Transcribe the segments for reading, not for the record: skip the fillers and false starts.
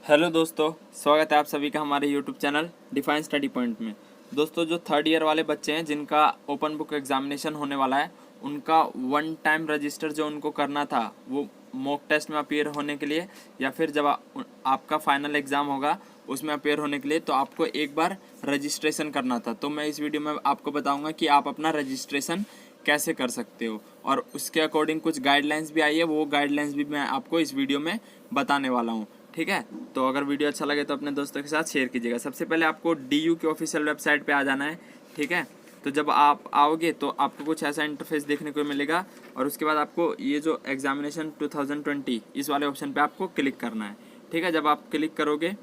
Hello दोस्तों, स्वागत है आप सभी का हमारे YouTube channel define study point में। दोस्तों, जो थर्ड ईयर वाले बच्चे हैं जिनका ओपन बुक एग्जामिनेशन होने वाला है, उनका वन टाइम रजिस्टर जो उनको करना था वो मॉक टेस्ट में अपीयर होने के लिए या फिर जब आपका फाइनल एग्ज़ाम होगा उसमें अपीयर होने के लिए, तो आपको एक बार रजिस्ट्रेशन करना था। तो मैं इस वीडियो में आपको बताऊँगा कि आप अपना रजिस्ट्रेशन कैसे कर सकते हो, और उसके अकॉर्डिंग कुछ गाइडलाइंस भी आई है, वो गाइडलाइंस भी मैं आपको इस वीडियो में बताने वाला हूँ। ठीक है, तो अगर वीडियो अच्छा लगे तो अपने दोस्तों के साथ शेयर कीजिएगा। सबसे पहले आपको DU के ऑफिशियल वेबसाइट पे आ जाना है। ठीक है, तो जब आप आओगे तो आपको कुछ ऐसा इंटरफेस देखने को मिलेगा, और उसके बाद आपको ये जो एग्जामिनेशन 2020 इस वाले ऑप्शन पे आपको क्लिक करना है। ठीक है, जब आप क्लिक करोगे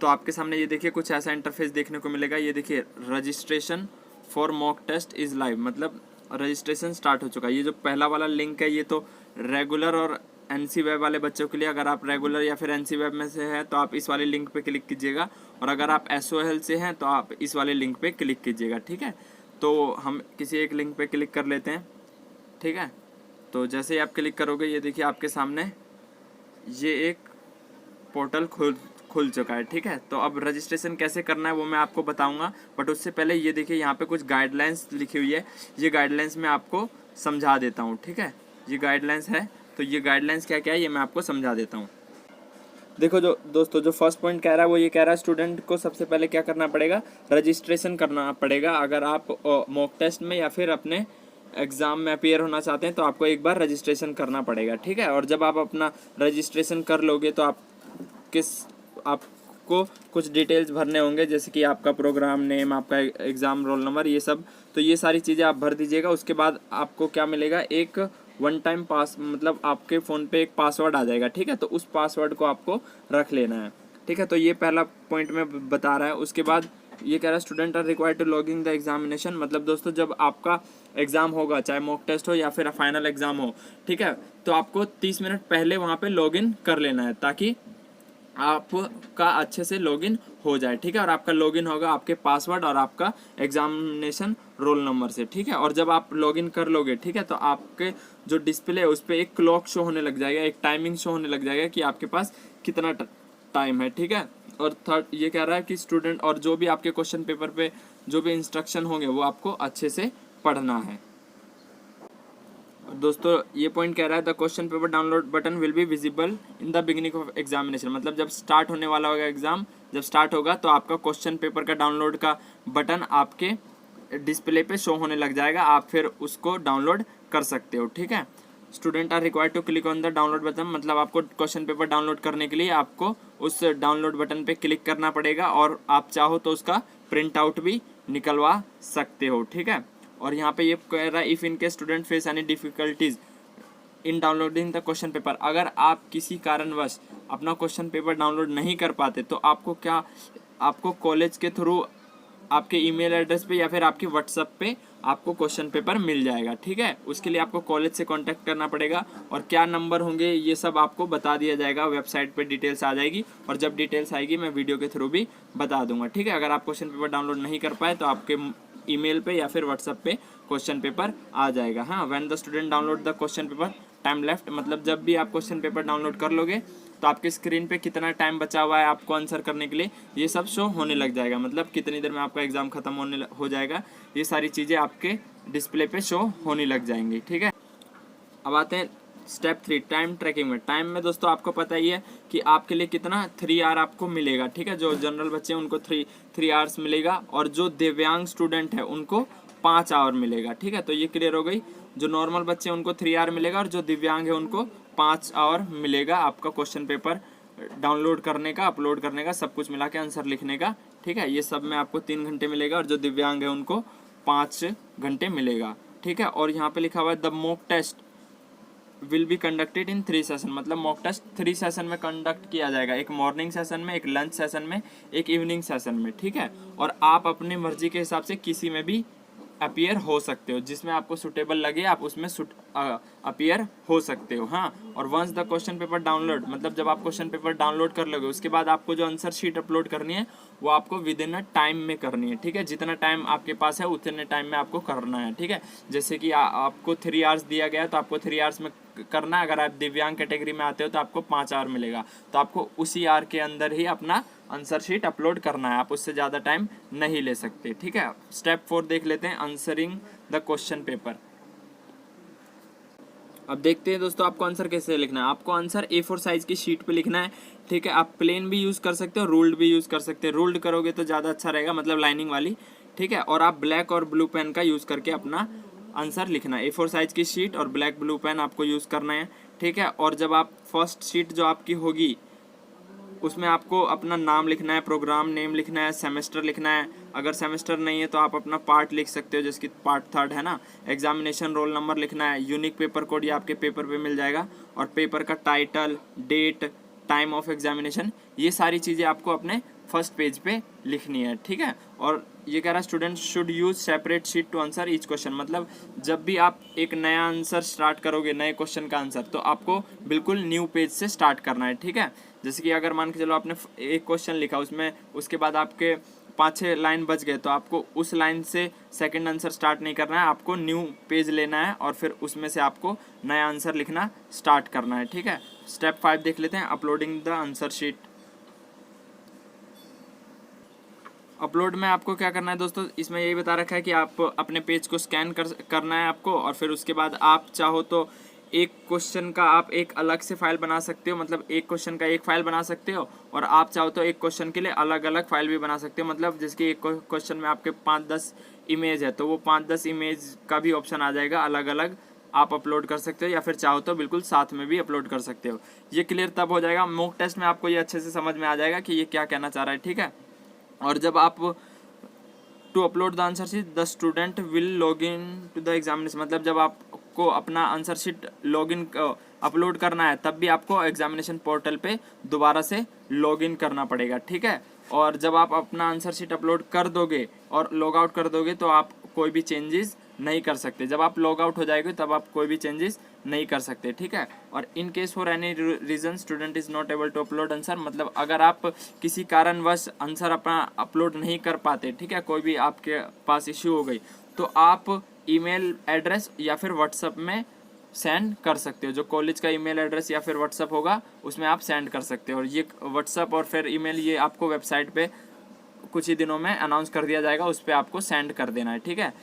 तो आपके सामने ये देखिए कुछ ऐसा इंटरफेस देखने को मिलेगा। ये देखिए, registration for mock test is live, मतलब रजिस्ट्रेशन स्टार्ट हो चुका है। ये जो पहला वाला लिंक है ये तो रेगुलर और NC वेब वाले बच्चों के लिए। अगर आप रेगुलर या फिर NC वेब में से हैं तो आप इस वाले लिंक पे क्लिक कीजिएगा, और अगर आप SOL से हैं तो आप इस वाले लिंक पे क्लिक कीजिएगा। ठीक है, तो हम किसी एक लिंक पे क्लिक कर लेते हैं। ठीक है, तो जैसे ही आप क्लिक करोगे ये देखिए आपके सामने ये एक पोर्टल खुल चुका है। ठीक है, तो अब रजिस्ट्रेशन कैसे करना है वो मैं आपको बताऊंगा, बट उससे पहले ये देखिए यहाँ पे कुछ गाइडलाइंस लिखी हुई है। ये गाइडलाइंस मैं आपको समझा देता हूँ। ठीक है, ये गाइडलाइंस है, तो ये गाइडलाइंस क्या क्या है ये मैं आपको समझा देता हूँ। देखो जो दोस्तों, जो फर्स्ट पॉइंट कह रहा है वो ये कह रहा है स्टूडेंट को सबसे पहले क्या करना पड़ेगा, रजिस्ट्रेशन करना पड़ेगा। अगर आप मॉक टेस्ट में या फिर अपने एग्ज़ाम में अपीयर होना चाहते हैं तो आपको एक बार रजिस्ट्रेशन करना पड़ेगा। ठीक है, और जब आप अपना रजिस्ट्रेशन कर लोगे तो आपको कुछ डिटेल्स भरने होंगे, जैसे कि आपका प्रोग्राम नेम, आपका एग्ज़ाम रोल नंबर, ये सब। तो ये सारी चीज़ें आप भर दीजिएगा। उसके बाद आपको क्या मिलेगा, एक वन टाइम पास, मतलब आपके फ़ोन पे एक पासवर्ड आ जाएगा। ठीक है, तो उस पासवर्ड को आपको रख लेना है। ठीक है, तो ये पहला पॉइंट में बता रहा है। उसके बाद ये कह रहा है student are required to logging the examination, मतलब दोस्तों जब आपका एग्ज़ाम होगा, चाहे मॉक टेस्ट हो या फिर फाइनल एग्ज़ाम हो, ठीक है, तो आपको 30 मिनट पहले वहाँ पे लॉगिन कर लेना है ताकि आपका अच्छे से लॉगिन हो जाए। ठीक है, और आपका लॉगिन होगा आपके पासवर्ड और आपका एग्जामिनेशन रोल नंबर से। ठीक है, और जब आप लॉगिन कर लोगे, ठीक है, तो आपके जो डिस्प्ले है उस पर एक क्लॉक शो होने लग जाएगा, एक टाइमिंग शो होने लग जाएगा कि आपके पास कितना टाइम है। ठीक है, और थर्ड ये कह रहा है कि स्टूडेंट, और जो भी आपके क्वेश्चन पेपर पे जो भी इंस्ट्रक्शन होंगे वो आपको अच्छे से पढ़ना है। दोस्तों ये पॉइंट कह रहा है the question paper download button will be visible in the beginning of examination, मतलब जब स्टार्ट होने वाला होगा एग्जाम, जब स्टार्ट होगा तो आपका क्वेश्चन पेपर का डाउनलोड का बटन आपके डिस्प्ले पे शो होने लग जाएगा, आप फिर उसको डाउनलोड कर सकते हो। ठीक है, student are required to click on the download button, मतलब आपको क्वेश्चन पेपर डाउनलोड करने के लिए आपको उस डाउनलोड बटन पे क्लिक करना पड़ेगा, और आप चाहो तो उसका प्रिंट आउट भी निकलवा सकते हो। ठीक है, और यहाँ पे ये कह रहा है इफ़ इन के student face any difficulties in downloading the question paper, अगर आप किसी कारणवश अपना क्वेश्चन पेपर डाउनलोड नहीं कर पाते तो आपको कॉलेज के थ्रू आपके ईमेल एड्रेस पे या फिर आपके व्हाट्सएप पे आपको क्वेश्चन पेपर मिल जाएगा। ठीक है, उसके लिए आपको कॉलेज से कांटेक्ट करना पड़ेगा, और क्या नंबर होंगे ये सब आपको बता दिया जाएगा, वेबसाइट पे डिटेल्स आ जाएगी, और जब डिटेल्स आएगी मैं वीडियो के थ्रू भी बता दूंगा। ठीक है, अगर आप क्वेश्चन पेपर डाउनलोड नहीं कर पाए तो आपके ईमेल पे या फिर व्हाट्सएप पे क्वेश्चन पेपर आ जाएगा। हाँ, when the student download the question paper time left, मतलब जब भी आप क्वेश्चन पेपर डाउनलोड कर लोगे तो आपके स्क्रीन पे कितना टाइम बचा हुआ है आपको आंसर करने के लिए ये सब शो होने लग जाएगा, मतलब कितनी देर में आपका एग्जाम खत्म हो जाएगा, ये सारी चीज़ें आपके डिस्प्ले पे शो होने लग जाएंगी। ठीक है, अब आते हैं स्टेप 3 टाइम ट्रैकिंग में। टाइम में दोस्तों आपको पता ही है कि आपके लिए कितना 3 आवर आपको मिलेगा। ठीक है, जो जनरल बच्चे हैं उनको 3 आवर्स मिलेगा, और जो दिव्यांग स्टूडेंट है उनको 5 आवर मिलेगा। ठीक है, तो ये क्लियर हो गई। जो नॉर्मल बच्चे हैं उनको 3 आवर मिलेगा, और जो दिव्यांग है उनको 5 आवर मिलेगा आपका क्वेश्चन पेपर डाउनलोड करने का, अपलोड करने का, सब कुछ मिला के आंसर लिखने का। ठीक है, ये सब में आपको 3 घंटे मिलेगा, और जो दिव्यांग है उनको 5 घंटे मिलेगा। ठीक है, और यहाँ पे लिखा हुआ है the mock test will be conducted in 3 session, मतलब मॉक टेस्ट 3 सेशन में कंडक्ट किया जाएगा, एक मॉर्निंग सेशन में, एक लंच सेशन में, एक इवनिंग सेशन में। ठीक है, और आप अपनी मर्जी के हिसाब से किसी में भी अपीयर हो सकते हो, जिसमें आपको सुटेबल लगे आप उसमें अपीयर हो सकते हो। हाँ, और once the question paper download, मतलब जब आप क्वेश्चन पेपर डाउनलोड कर लोगे उसके बाद आपको जो आंसर शीट अपलोड करनी है वो आपको विद इन अ टाइम में करनी है। ठीक है, जितना टाइम आपके पास है उतने टाइम में आपको करना है। ठीक है, जैसे कि आपको 3 आवर्स दिया गया है तो आपको 3 आवर्स में करना है। अगर आप दिव्यांग कैटेगरी में आते हो तो आपको 5 आवर मिलेगा, तो आपको उसी आवर के अंदर ही अपना आंसर शीट अपलोड करना है, आप उससे ज़्यादा टाइम नहीं ले सकते। ठीक है, स्टेप 4 देख लेते हैं, आंसरिंग द क्वेश्चन पेपर। अब देखते हैं दोस्तों आपको आंसर कैसे लिखना है। आपको आंसर A4 साइज की शीट पे लिखना है। ठीक है, आप प्लेन भी यूज़ कर सकते हो, रूल्ड भी यूज़ कर सकते हो। रूल्ड करोगे तो ज़्यादा अच्छा रहेगा, मतलब लाइनिंग वाली। ठीक है, और आप ब्लैक और ब्लू पेन का यूज़ करके अपना आंसर लिखना है। A4 साइज की शीट और ब्लैक ब्लू पेन आपको यूज़ करना है। ठीक है, और जब आप फर्स्ट शीट जो आपकी होगी उसमें आपको अपना नाम लिखना है, प्रोग्राम नेम लिखना है, सेमेस्टर लिखना है। अगर सेमेस्टर नहीं है तो आप अपना पार्ट लिख सकते हो, जिसकी पार्ट 3 है ना। एग्जामिनेशन रोल नंबर लिखना है, यूनिक पेपर कोड ये आपके पेपर पे मिल जाएगा, और पेपर का title, date, time of examination, ये सारी चीज़ें आपको अपने फर्स्ट पेज पे लिखनी है। ठीक है, और ये कह रहा है student should use separate sheet to answer each question, मतलब जब भी आप एक नया आंसर स्टार्ट करोगे, नए क्वेश्चन का आंसर, तो आपको बिल्कुल न्यू पेज से स्टार्ट करना है। ठीक है, जैसे कि अगर मान के चलो आपने एक क्वेश्चन लिखा, उसमें उसके बाद आपके 5-6 लाइन बच गए, तो आपको उस लाइन से सेकंड आंसर स्टार्ट नहीं करना है, आपको न्यू पेज लेना है और फिर उसमें से आपको नया आंसर लिखना स्टार्ट करना है। ठीक है, स्टेप 5 देख लेते हैं, uploading the answer sheet. Upload में आपको क्या करना है दोस्तों, इसमें यही बता रखा है कि आप अपने पेज को स्कैन करना है आपको, और फिर उसके बाद आप चाहो तो एक क्वेश्चन का आप एक अलग से फाइल बना सकते हो, मतलब एक क्वेश्चन का एक फाइल बना सकते हो, और आप चाहो तो एक क्वेश्चन के लिए अलग अलग फाइल भी बना सकते हो। मतलब जिसकी एक क्वेश्चन में आपके 5-10 इमेज है, तो वो 5-10 इमेज का भी ऑप्शन आ जाएगा, अलग अलग आप अपलोड कर सकते हो, या फिर चाहो तो बिल्कुल साथ में भी अपलोड कर सकते हो। ये क्लियर तब हो जाएगा, मॉक टेस्ट में आपको ये अच्छे से समझ में आ जाएगा कि ये क्या कहना चाह रहा है। ठीक है, और जब आप to upload the answer sheet the student will log in to the examination, मतलब जब आपको अपना answer sheet log in upload करना है, तब भी आपको एग्जामिनेशन पोर्टल पे दोबारा से लॉग इन करना पड़ेगा। ठीक है, और जब आप अपना आंसर शीट अपलोड कर दोगे और लॉग आउट कर दोगे तो आप कोई भी चेंजेस नहीं कर सकते। जब आप लॉग आउट हो जाएंगे तब आप कोई भी चेंजेस नहीं कर सकते। ठीक है, और in case for any reason student is not able to upload answer, मतलब अगर आप किसी कारणवश आंसर अपना अपलोड नहीं कर पाते, ठीक है, कोई भी आपके पास इश्यू हो गई, तो आप ईमेल एड्रेस या फिर व्हाट्सएप में सेंड कर सकते हो। जो कॉलेज का ईमेल एड्रेस या फिर व्हाट्सएप होगा उसमें आप सेंड कर सकते हो, और ये व्हाट्सएप और फिर ईमेल ये आपको वेबसाइट पे कुछ ही दिनों में अनाउंस कर दिया जाएगा, उस पर आपको सेंड कर देना है। ठीक है,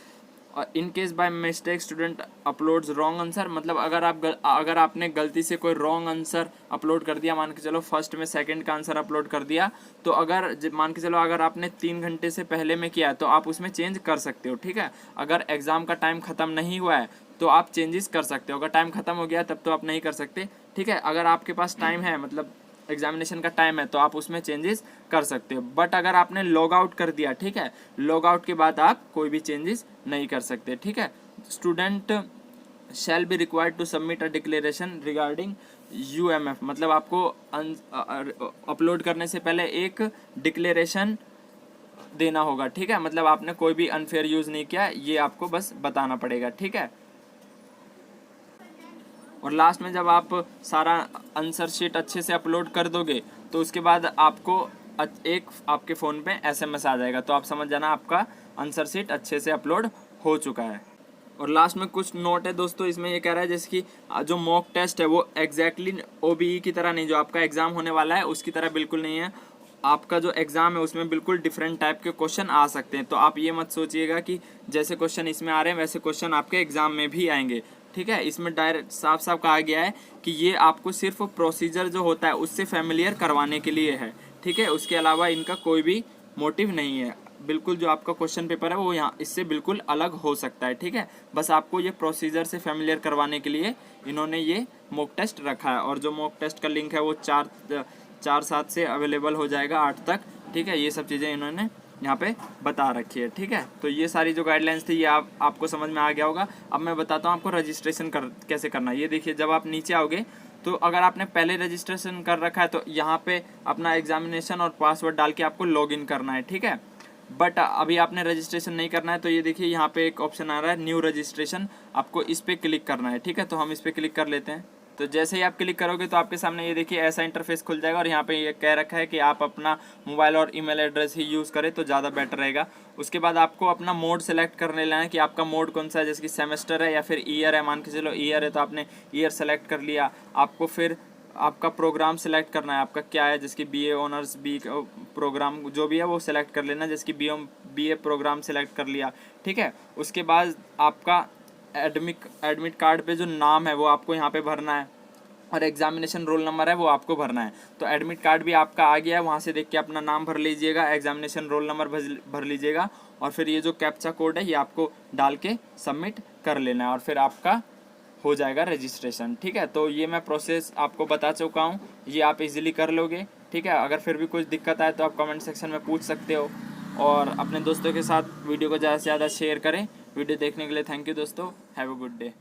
और in case by mistake student uploads wrong answer, मतलब अगर आपने गलती से कोई रॉन्ग आंसर अपलोड कर दिया, मान के चलो फर्स्ट में सेकंड का आंसर अपलोड कर दिया, तो अगर मान के चलो अगर आपने 3 घंटे से पहले में किया तो आप उसमें चेंज कर सकते हो। ठीक है, अगर एग्ज़ाम का टाइम ख़त्म नहीं हुआ है तो आप चेंजेस कर सकते हो, अगर टाइम ख़त्म हो गया तब तो आप नहीं कर सकते। ठीक है, अगर आपके पास टाइम है, मतलब एग्जामिनेशन का टाइम है, तो आप उसमें चेंजेस कर सकते हो। बट अगर आपने लॉग आउट कर दिया, ठीक है, लॉग आउट के बाद आप कोई भी चेंजेस नहीं कर सकते। ठीक है, student shall be required to submit a declaration regarding UMF, मतलब आपको अपलोड करने से पहले एक डिक्लेरेशन देना होगा। ठीक है, मतलब आपने कोई भी अनफेयर यूज़ नहीं किया, ये आपको बस बताना पड़ेगा। ठीक है, और लास्ट में जब आप सारा आंसर शीट अच्छे से अपलोड कर दोगे तो उसके बाद आपको एक आपके फ़ोन पे SMS आ जाएगा, तो आप समझ जाना आपका आंसर शीट अच्छे से अपलोड हो चुका है। और लास्ट में कुछ नोट है दोस्तों, इसमें ये कह रहा है जैसे कि जो मॉक टेस्ट है वो एग्जैक्टली OBE की तरह नहीं, जो आपका एग्ज़ाम होने वाला है उसकी तरह बिल्कुल नहीं है। आपका जो एग्ज़ाम है उसमें बिल्कुल डिफरेंट टाइप के क्वेश्चन आ सकते हैं, तो आप ये मत सोचिएगा कि जैसे क्वेश्चन इसमें आ रहे हैं वैसे क्वेश्चन आपके एग्ज़ाम में भी आएंगे। ठीक है, इसमें डायरेक्ट साफ साफ कहा गया है कि ये आपको सिर्फ प्रोसीजर जो होता है उससे फैमिलियर करवाने के लिए है। ठीक है, उसके अलावा इनका कोई भी मोटिव नहीं है। बिल्कुल जो आपका क्वेश्चन पेपर है वो यहाँ इससे बिल्कुल अलग हो सकता है। ठीक है, बस आपको ये प्रोसीजर से फैमिलियर करवाने के लिए इन्होंने ये मॉक टेस्ट रखा है, और जो मॉक टेस्ट का लिंक है वो 4/7 से अवेलेबल हो जाएगा 8 तक। ठीक है, ये सब चीज़ें इन्होंने यहाँ पे बता रखी है। ठीक है, तो ये सारी जो गाइडलाइंस थी ये आपको समझ में आ गया होगा। अब मैं बताता हूँ आपको रजिस्ट्रेशन कैसे करना है। ये देखिए, जब आप नीचे आओगे तो अगर आपने पहले रजिस्ट्रेशन कर रखा है तो यहाँ पे अपना एग्जामिनेशन और पासवर्ड डाल के आपको लॉगिन करना है। ठीक है, बट अभी आपने रजिस्ट्रेशन नहीं करना है तो ये देखिए यहाँ पे एक ऑप्शन आ रहा है न्यू रजिस्ट्रेशन, आपको इस पर क्लिक करना है। ठीक है, तो हम इस पर क्लिक कर लेते हैं। तो जैसे ही आप क्लिक करोगे तो आपके सामने ये देखिए ऐसा इंटरफेस खुल जाएगा और यहाँ पे ये कह रखा है कि आप अपना मोबाइल और ईमेल एड्रेस ही यूज़ करें तो ज़्यादा बेटर रहेगा। उसके बाद आपको अपना मोड सेलेक्ट करने लेना है कि आपका मोड कौन सा है, जैसे कि सेमेस्टर है या फिर ईयर है। मान के चलो ईयर है तो आपने ईयर सेलेक्ट कर लिया। आपको फिर आपका प्रोग्राम सेलेक्ट करना है, आपका क्या है, जैसे कि बीए ऑनर्स बी प्रोग्राम जो भी है वो सेलेक्ट कर लेना, जैसे कि बीए प्रोग्राम सेलेक्ट कर लिया, ठीक है। उसके बाद आपका एडमिट कार्ड पे जो नाम है वो आपको यहाँ पे भरना है और एग्जामिनेशन रोल नंबर है वो आपको भरना है। तो एडमिट कार्ड भी आपका आ गया है, वहाँ से देख के अपना नाम भर लीजिएगा, एग्जामिनेशन रोल नंबर भर लीजिएगा और फिर ये जो कैप्चा कोड है ये आपको डाल के सबमिट कर लेना है और फिर आपका हो जाएगा रजिस्ट्रेशन, ठीक है। तो ये मैं प्रोसेस आपको बता चुका हूँ, ये आप इजीली कर लोगे, ठीक है। अगर फिर भी कुछ दिक्कत आए तो आप कमेंट सेक्शन में पूछ सकते हो और अपने दोस्तों के साथ वीडियो को ज़्यादा से ज़्यादा शेयर करें। वीडियो देखने के लिए थैंक यू दोस्तों, हैव अ गुड डे।